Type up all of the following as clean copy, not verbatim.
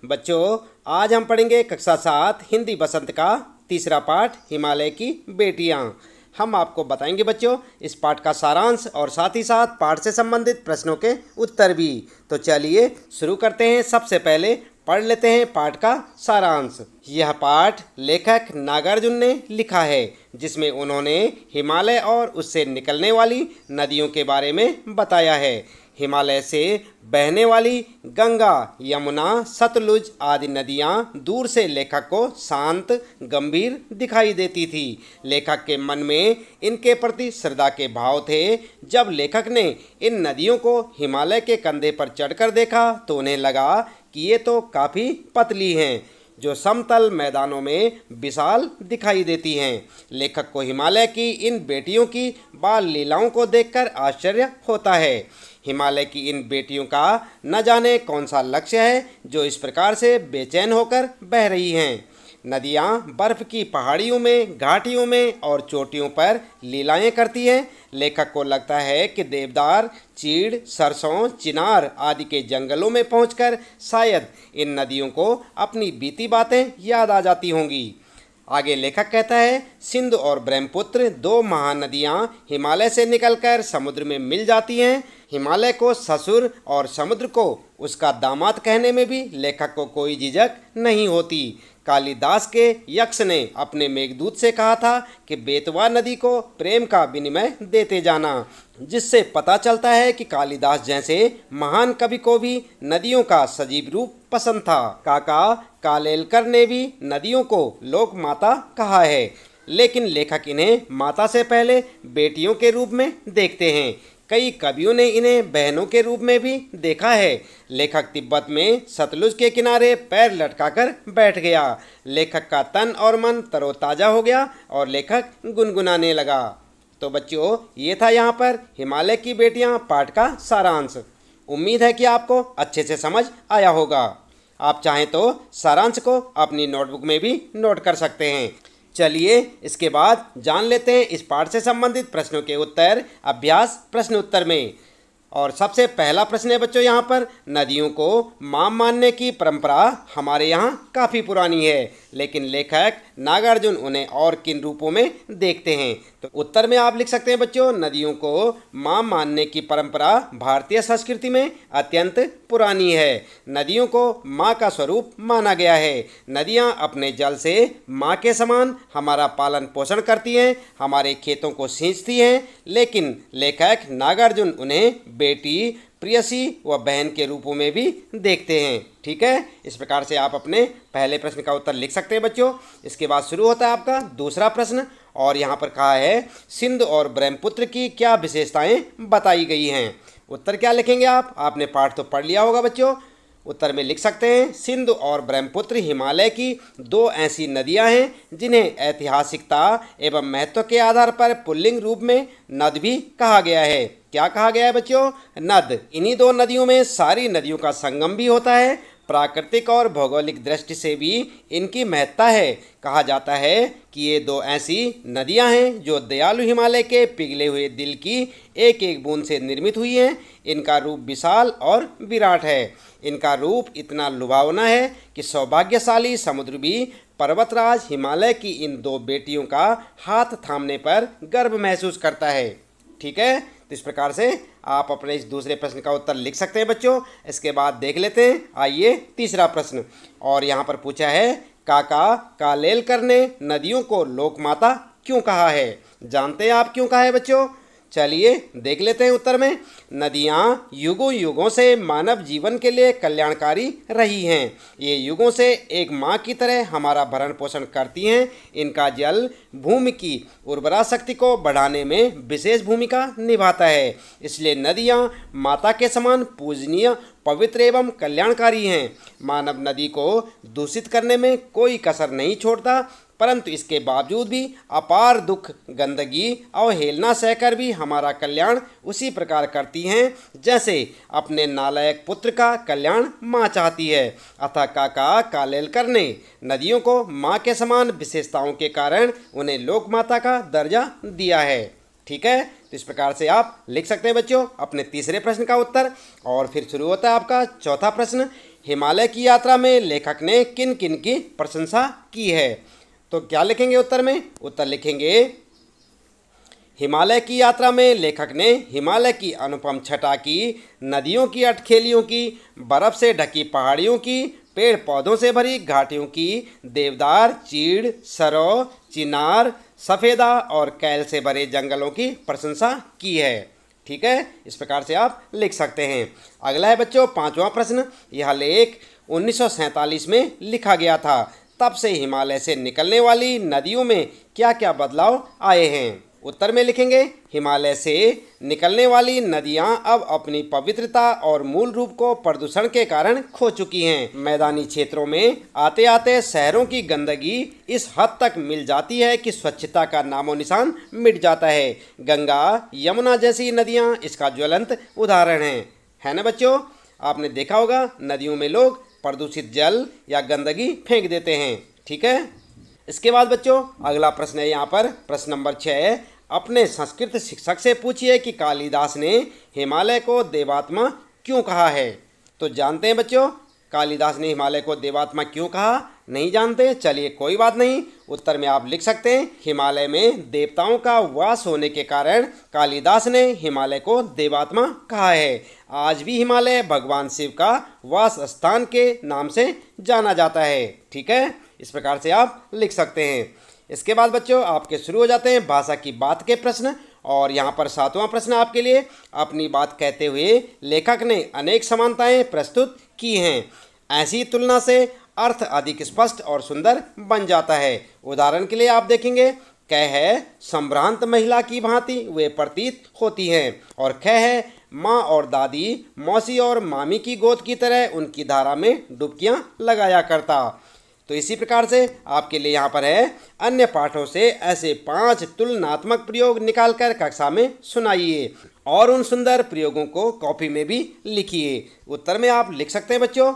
बच्चों, आज हम पढ़ेंगे कक्षा 7 हिंदी बसंत का तीसरा पाठ हिमालय की बेटियां। हम आपको बताएंगे बच्चों इस पाठ का सारांश और साथ ही साथ पाठ से संबंधित प्रश्नों के उत्तर भी। तो चलिए शुरू करते हैं। सबसे पहले पढ़ लेते हैं पाठ का सारांश। यह पाठ लेखक नागार्जुन ने लिखा है, जिसमें उन्होंने हिमालय और उससे निकलने वाली नदियों के बारे में बताया है। हिमालय से बहने वाली गंगा, यमुना, सतलुज आदि नदियां दूर से लेखक को शांत, गंभीर दिखाई देती थी। लेखक के मन में इनके प्रति श्रद्धा के भाव थे। जब लेखक ने इन नदियों को हिमालय के कंधे पर चढ़कर देखा तो उन्हें लगा कि ये तो काफ़ी पतली हैं, जो समतल मैदानों में विशाल दिखाई देती हैं। लेखक को हिमालय की इन बेटियों की बाल लीलाओं को देखकर आश्चर्य होता है। हिमालय की इन बेटियों का न जाने कौन सा लक्ष्य है जो इस प्रकार से बेचैन होकर बह रही हैं। नदियाँ बर्फ़ की पहाड़ियों में, घाटियों में और चोटियों पर लीलाएं करती हैं। लेखक को लगता है कि देवदार, चीड़, सरसों, चिनार आदि के जंगलों में पहुंचकर शायद इन नदियों को अपनी बीती बातें याद आ जाती होंगी। आगे लेखक कहता है, सिंधु और ब्रह्मपुत्र दो महानदियाँ हिमालय से निकलकर समुद्र में मिल जाती हैं। हिमालय को ससुर और समुद्र को उसका दामाद कहने में भी लेखक को कोई झिझक नहीं होती। कालिदास के यक्ष ने अपने मेघदूत से कहा था कि बेतवा नदी को प्रेम का विनिमय देते जाना, जिससे पता चलता है कि कालिदास जैसे महान कवि को भी नदियों का सजीव रूप पसंद था। काका कालेलकर ने भी नदियों को लोक माता कहा है, लेकिन लेखक इन्हें माता से पहले बेटियों के रूप में देखते हैं। कई कवियों ने इन्हें बहनों के रूप में भी देखा है। लेखक तिब्बत में सतलुज के किनारे पैर लटकाकर बैठ गया। लेखक का तन और मन तरोताज़ा हो गया और लेखक गुनगुनाने लगा। तो बच्चों, ये था यहाँ पर हिमालय की बेटियाँ पाठ का सारांश। उम्मीद है कि आपको अच्छे से समझ आया होगा। आप चाहें तो सारांश को अपनी नोटबुक में भी नोट कर सकते हैं। चलिए इसके बाद जान लेते हैं इस पाठ से संबंधित प्रश्नों के उत्तर अभ्यास प्रश्न उत्तर में। और सबसे पहला प्रश्न है बच्चों यहाँ पर, नदियों को मां मानने की परंपरा हमारे यहाँ काफ़ी पुरानी है, लेकिन लेखक नागार्जुन उन्हें और किन रूपों में देखते हैं। तो उत्तर में आप लिख सकते हैं बच्चों, नदियों को मां मानने की परंपरा भारतीय संस्कृति में अत्यंत पुरानी है। नदियों को माँ का स्वरूप माना गया है। नदियाँ अपने जल से माँ के समान हमारा पालन पोषण करती हैं, हमारे खेतों को सींचती हैं, लेकिन लेखक नागार्जुन उन्हें बेटी, प्रियसी व बहन के रूपों में भी देखते हैं। ठीक है, इस प्रकार से आप अपने पहले प्रश्न का उत्तर लिख सकते हैं बच्चों। इसके बाद शुरू होता है आपका दूसरा प्रश्न, और यहाँ पर कहा है, सिंधु और ब्रह्मपुत्र की क्या विशेषताएं बताई गई हैं। उत्तर क्या लिखेंगे आप? आपने पाठ तो पढ़ लिया होगा बच्चों। उत्तर में लिख सकते हैं, सिंधु और ब्रह्मपुत्र हिमालय की दो ऐसी नदियां हैं जिन्हें ऐतिहासिकता एवं महत्व के आधार पर पुल्लिंग रूप में नद भी कहा गया है। क्या कहा गया है बच्चों? नद। इन्हीं दो नदियों में सारी नदियों का संगम भी होता है। प्राकृतिक और भौगोलिक दृष्टि से भी इनकी महत्ता है। कहा जाता है कि ये दो ऐसी नदियां हैं जो दयालु हिमालय के पिघले हुए दिल की एक एक बूंद से निर्मित हुई हैं। इनका रूप विशाल और विराट है। इनका रूप इतना लुभावना है कि सौभाग्यशाली समुद्र भी पर्वतराज हिमालय की इन दो बेटियों का हाथ थामने पर गर्व महसूस करता है। ठीक है, तो इस प्रकार से आप अपने इस दूसरे प्रश्न का उत्तर लिख सकते हैं बच्चों। इसके बाद देख लेते हैं आइए तीसरा प्रश्न, और यहाँ पर पूछा है, काका कालेलकर ने नदियों को लोकमाता क्यों कहा है? जानते हैं आप क्यों कहा है बच्चों? चलिए देख लेते हैं उत्तर में। नदियाँ युगों युगों से मानव जीवन के लिए कल्याणकारी रही हैं। ये युगों से एक माँ की तरह हमारा भरण पोषण करती हैं। इनका जल भूमि की उर्वरा शक्ति को बढ़ाने में विशेष भूमिका निभाता है। इसलिए नदियाँ माता के समान पूजनीय, पवित्र एवं कल्याणकारी हैं। मानव नदी को दूषित करने में कोई कसर नहीं छोड़ता, परंतु इसके बावजूद भी अपार दुख, गंदगी, अवहेलना सहकर भी हमारा कल्याण उसी प्रकार करती हैं जैसे अपने नालायक पुत्र का कल्याण माँ चाहती है। अतः काका कालेलकर ने नदियों को माँ के समान विशेषताओं के कारण उन्हें लोकमाता का दर्जा दिया है। ठीक है, तो इस प्रकार से आप लिख सकते हैं बच्चों अपने तीसरे प्रश्न का उत्तर। और फिर शुरू होता है आपका चौथा प्रश्न, हिमालय की यात्रा में लेखक ने किन किन की प्रशंसा की है? तो क्या लिखेंगे उत्तर में? उत्तर लिखेंगे, हिमालय की यात्रा में लेखक ने हिमालय की अनुपम छटा की, नदियों की अटखेलियों की, बर्फ से ढकी पहाड़ियों की, पेड़ पौधों से भरी घाटियों की, देवदार, चीड़, सरो, चिनार, सफ़ेदा और कैल से भरे जंगलों की प्रशंसा की है। ठीक है, इस प्रकार से आप लिख सकते हैं। अगला है बच्चों 5वां प्रश्न। यह लेख 1947 में लिखा गया था। तब से हिमालय से निकलने वाली नदियों में क्या क्या बदलाव आए हैं? उत्तर में लिखेंगे, हिमालय से निकलने वाली नदियां अब अपनी पवित्रता और मूल रूप को प्रदूषण के कारण खो चुकी हैं। मैदानी क्षेत्रों में आते आते शहरों की गंदगी इस हद तक मिल जाती है कि स्वच्छता का नामो निशान मिट जाता है। गंगा, यमुना जैसी नदियां इसका ज्वलंत उदाहरण हैं। है ना बच्चों? आपने देखा होगा नदियों में लोग प्रदूषित जल या गंदगी फेंक देते हैं। ठीक है, इसके बाद बच्चों अगला प्रश्न है यहाँ पर प्रश्न नंबर 6। अपने संस्कृत शिक्षक से पूछिए कि कालिदास ने हिमालय को देवात्मा क्यों कहा है? तो जानते हैं बच्चों कालिदास ने हिमालय को देवात्मा क्यों कहा? नहीं जानते? चलिए कोई बात नहीं, उत्तर में आप लिख सकते हैं, हिमालय में देवताओं का वास होने के कारण कालिदास ने हिमालय को देवात्मा कहा है। आज भी हिमालय भगवान शिव का वास स्थान के नाम से जाना जाता है। ठीक है, इस प्रकार से आप लिख सकते हैं। इसके बाद बच्चों आपके शुरू हो जाते हैं भाषा की बात के प्रश्न। और यहाँ पर 7वां प्रश्न आपके लिए, अपनी बात कहते हुए लेखक ने अनेक समानताएं प्रस्तुत की हैं। ऐसी तुलना से अर्थ अधिक स्पष्ट और सुंदर बन जाता है। उदाहरण के लिए आप देखेंगे, क है संभ्रांत महिला की भांति वे प्रतीत होती हैं, और ख है माँ और दादी, मौसी और मामी की गोद की तरह उनकी धारा में डुबकियां लगाया करता। तो इसी प्रकार से आपके लिए यहाँ पर है, अन्य पाठों से ऐसे 5 तुलनात्मक प्रयोग निकालकर कक्षा में सुनाइए और उन सुंदर प्रयोगों को कॉपी में भी लिखिए। उत्तर में आप लिख सकते हैं बच्चों,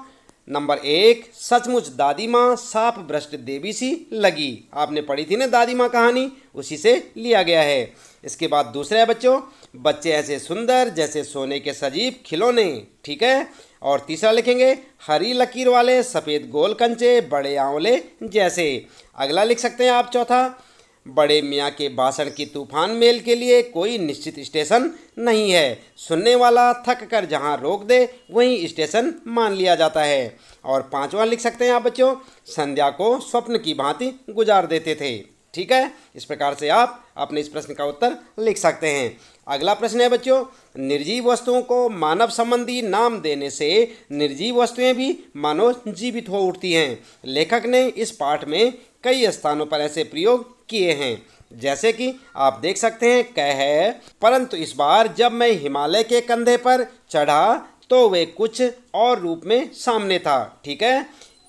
नंबर 1, सचमुच दादी माँ साप भ्रष्ट देवी सी लगी। आपने पढ़ी थी ना दादी माँ कहानी, उसी से लिया गया है। इसके बाद दूसरा है बच्चों, बच्चे ऐसे सुंदर जैसे सोने के सजीव खिलौने। ठीक है, और तीसरा लिखेंगे, हरी लकीर वाले सफ़ेद गोल कंचे बड़े आंवले जैसे। अगला लिख सकते हैं आप चौथा, बड़े मियाँ के भाषण की तूफान मेल के लिए कोई निश्चित स्टेशन नहीं है, सुनने वाला थक कर जहाँ रोक दे वहीं स्टेशन मान लिया जाता है। और 5वां लिख सकते हैं आप बच्चों, संध्या को स्वप्न की भांति गुजार देते थे। ठीक है, इस प्रकार से आप अपने इस प्रश्न का उत्तर लिख सकते हैं। अगला प्रश्न है बच्चों, निर्जीव वस्तुओं को मानव संबंधी नाम देने से निर्जीव वस्तुएं भी मानो जीवित हो उठती हैं। लेखक ने इस पाठ में कई स्थानों पर ऐसे प्रयोग किए हैं, जैसे कि आप देख सकते हैं, कह है परंतु इस बार जब मैं हिमालय के कंधे पर चढ़ा तो वे कुछ और रूप में सामने था। ठीक है,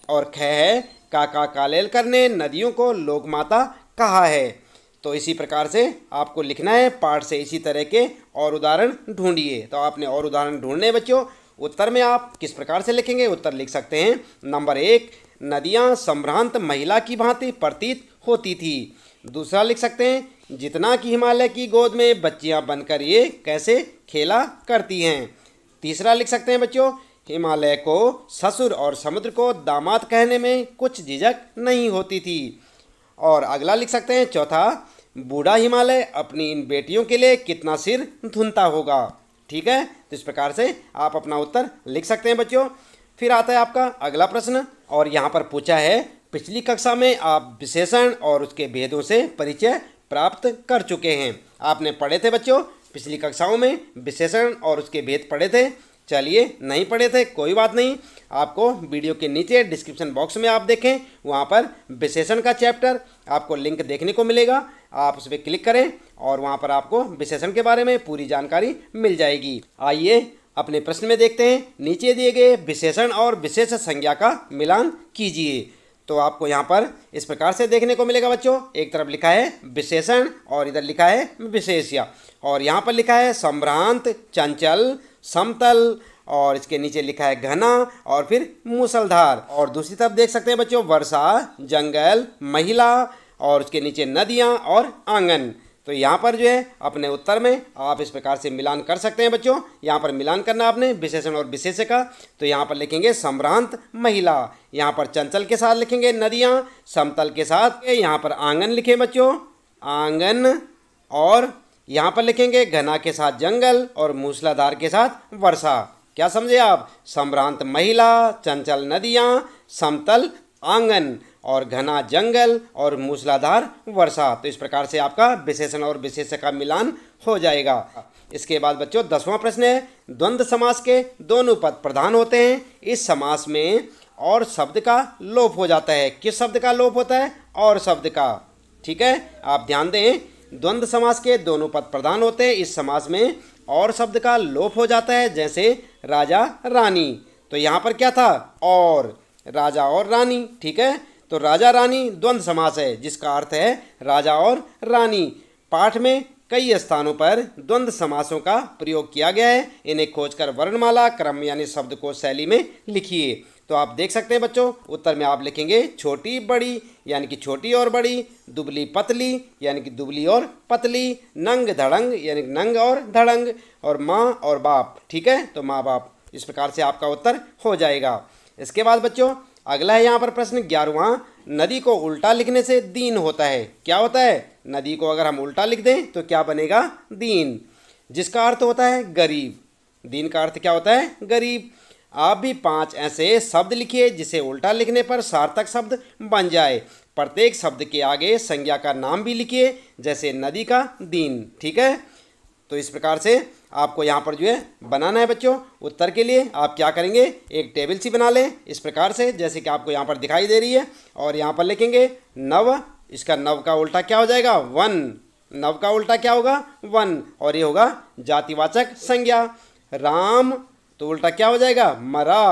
और ख है काका कालेलकर ने नदियों को लोकमाता कहा है। तो इसी प्रकार से आपको लिखना है, पाठ से इसी तरह के और उदाहरण ढूंढिए। तो आपने और उदाहरण ढूंढने बच्चों। उत्तर में आप किस प्रकार से लिखेंगे? उत्तर लिख सकते हैं, नंबर 1, नदियां संभ्रांत महिला की भांति प्रतीत होती थी। दूसरा लिख सकते हैं, जितना कि हिमालय की गोद में बच्चियां बनकर ये कैसे खेला करती हैं। तीसरा लिख सकते हैं बच्चों, हिमालय को ससुर और समुद्र को दामाद कहने में कुछ झिझक नहीं होती थी। और अगला लिख सकते हैं चौथा, बूढ़ा हिमालय अपनी इन बेटियों के लिए कितना सिर धुनता होगा। ठीक है, तो इस प्रकार से आप अपना उत्तर लिख सकते हैं बच्चों। फिर आता है आपका अगला प्रश्न, और यहाँ पर पूछा है, पिछली कक्षा में आप विशेषण और उसके भेदों से परिचय प्राप्त कर चुके हैं। आपने पढ़े थे बच्चों, पिछली कक्षाओं में विशेषण और उसके भेद पढ़े थे। चलिए नहीं पढ़े थे कोई बात नहीं, आपको वीडियो के नीचे डिस्क्रिप्शन बॉक्स में आप देखें, वहाँ पर विशेषण का चैप्टर आपको लिंक देखने को मिलेगा। आप उस पर क्लिक करें और वहाँ पर आपको विशेषण के बारे में पूरी जानकारी मिल जाएगी। आइए अपने प्रश्न में देखते हैं, नीचे दिए गए विशेषण और विशेष संज्ञा का मिलान कीजिए। तो आपको यहाँ पर इस प्रकार से देखने को मिलेगा बच्चों, एक तरफ लिखा है विशेषण और इधर लिखा है विशेष्य, और यहाँ पर लिखा है संभ्रांत, चंचल, समतल, और इसके नीचे लिखा है घना और फिर मूसलधार। और दूसरी तरफ देख सकते हैं बच्चों, वर्षा, जंगल, महिला, और उसके नीचे नदियाँ और आंगन। तो यहाँ पर जो है अपने उत्तर में आप इस प्रकार से मिलान कर सकते हैं बच्चों। यहाँ पर मिलान करना आपने विशेषण और विशेष्य का। तो यहाँ पर लिखेंगे सम्भ्रांत महिला, यहाँ पर चंचल के साथ लिखेंगे नदियाँ, समतल के साथ यहाँ पर आंगन लिखे बच्चों, आंगन, और यहाँ पर लिखेंगे घना के साथ जंगल और मूसलाधार के साथ वर्षा। क्या समझे आप? सम्भ्रांत महिला, चंचल नदियाँ, समतल आंगन और घना जंगल और मूसलाधार वर्षा। तो इस प्रकार से आपका विशेषण और विशेष्य का मिलान हो जाएगा। इसके बाद बच्चों 10वां प्रश्न है, द्वंद्व समास के दोनों पद प्रधान होते हैं, इस समास में और शब्द का लोप हो जाता है। किस शब्द का लोप होता है? और शब्द का। ठीक है, आप ध्यान दें, द्वंद्व समास के दोनों पद प्रधान होते हैं, इस समास में और शब्द का लोप हो जाता है। जैसे राजा रानी, तो यहाँ पर क्या था? और, राजा और रानी। ठीक है, तो राजा रानी द्वंद्व समास है, जिसका अर्थ है राजा और रानी। पाठ में कई स्थानों पर द्वंद्व समासों का प्रयोग किया गया है, इन्हें खोजकर वर्णमाला क्रम यानी शब्दकोश शैली में लिखिए। तो आप देख सकते हैं बच्चों, उत्तर में आप लिखेंगे छोटी बड़ी यानी कि छोटी और बड़ी, दुबली पतली यानी कि दुबली और पतली, नंग धड़ंग यानी कि नंग और धड़ंग, और माँ और बाप। ठीक है, तो माँ बाप। इस प्रकार से आपका उत्तर हो जाएगा। इसके बाद बच्चों अगला है यहाँ पर प्रश्न 11वां, नदी को उल्टा लिखने से दीन होता है। क्या होता है? नदी को अगर हम उल्टा लिख दें तो क्या बनेगा? दीन, जिसका अर्थ होता है गरीब। दीन का अर्थ क्या होता है? गरीब। आप भी 5 ऐसे शब्द लिखिए जिसे उल्टा लिखने पर सार्थक शब्द बन जाए। प्रत्येक शब्द के आगे संज्ञा का नाम भी लिखिए, जैसे नदी का दीन। ठीक है, तो इस प्रकार से आपको यहाँ पर जो है बनाना है बच्चों। उत्तर के लिए आप क्या करेंगे, एक टेबल सी बना लें इस प्रकार से, जैसे कि आपको यहाँ पर दिखाई दे रही है, और यहाँ पर लिखेंगे नव। इसका नव का उल्टा क्या हो जाएगा? वन। नव का उल्टा क्या होगा? वन, और ये होगा जातिवाचक संज्ञा। राम, तो उल्टा क्या हो जाएगा? मरा।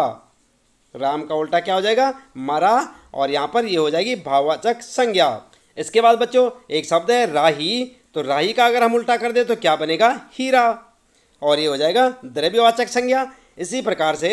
राम का उल्टा क्या हो जाएगा? मरा, और यहाँ पर ये हो जाएगी भाववाचक संज्ञा। इसके बाद बच्चों एक शब्द है राही, तो राही का अगर हम उल्टा कर दे तो क्या बनेगा? हीरा, और ये हो जाएगा द्रव्यवाचक संज्ञा। इसी प्रकार से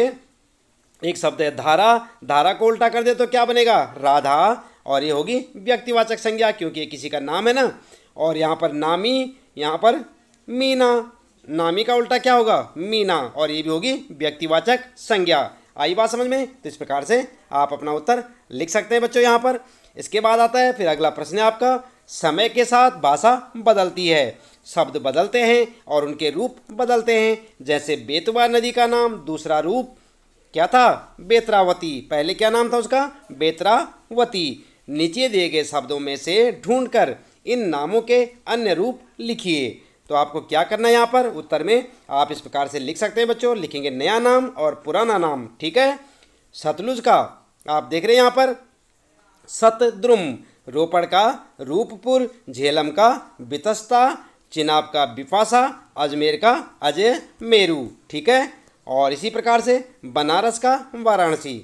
एक शब्द है धारा, धारा को उल्टा कर दे तो क्या बनेगा? राधा, और ये होगी व्यक्तिवाचक संज्ञा, क्योंकि ये किसी का नाम है ना। और यहाँ पर नामी, यहाँ पर मीना, नामी का उल्टा क्या होगा? मीना, और ये भी होगी व्यक्तिवाचक संज्ञा। आई बात समझ में? तो इस प्रकार से आप अपना उत्तर लिख सकते हैं बच्चों यहाँ पर। इसके बाद आता है फिर अगला प्रश्न है आपका, समय के साथ भाषा बदलती है, शब्द बदलते हैं और उनके रूप बदलते हैं। जैसे बेतवा नदी का नाम दूसरा रूप क्या था? बेत्रावती। पहले क्या नाम था उसका? बेत्रावती। नीचे दिए गए शब्दों में से ढूंढकर इन नामों के अन्य रूप लिखिए। तो आपको क्या करना है यहाँ पर उत्तर में आप इस प्रकार से लिख सकते हैं बच्चों। लिखेंगे नया नाम और पुराना नाम। ठीक है, सतलुज का आप देख रहे हैं यहाँ पर सतद्रुम, रोपड़ का रूपपुर, झेलम का बितस्ता, चिनाब का बिपाशा, अजमेर का अजय मेरू। ठीक है, और इसी प्रकार से बनारस का वाराणसी।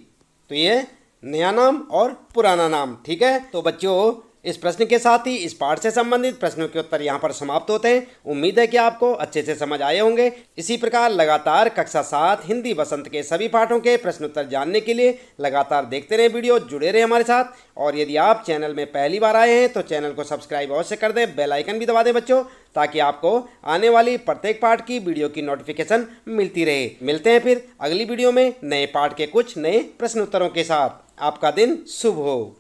तो ये नया नाम और पुराना नाम। ठीक है, तो बच्चों इस प्रश्न के साथ ही इस पाठ से संबंधित प्रश्नों के उत्तर यहाँ पर समाप्त होते हैं। उम्मीद है कि आपको अच्छे से समझ आए होंगे। इसी प्रकार लगातार कक्षा 7 हिंदी बसंत के सभी पाठों के प्रश्न उत्तर जानने के लिए लगातार देखते रहे वीडियो, जुड़े रहे हमारे साथ। और यदि आप चैनल में पहली बार आए हैं तो चैनल को सब्सक्राइब अवश्य कर दें, बेल आइकन भी दबा दें बच्चों, ताकि आपको आने वाली प्रत्येक पाठ की वीडियो की नोटिफिकेशन मिलती रहे। मिलते हैं फिर अगली वीडियो में नए पाठ के कुछ नए प्रश्न उत्तरों के साथ। आपका दिन शुभ हो।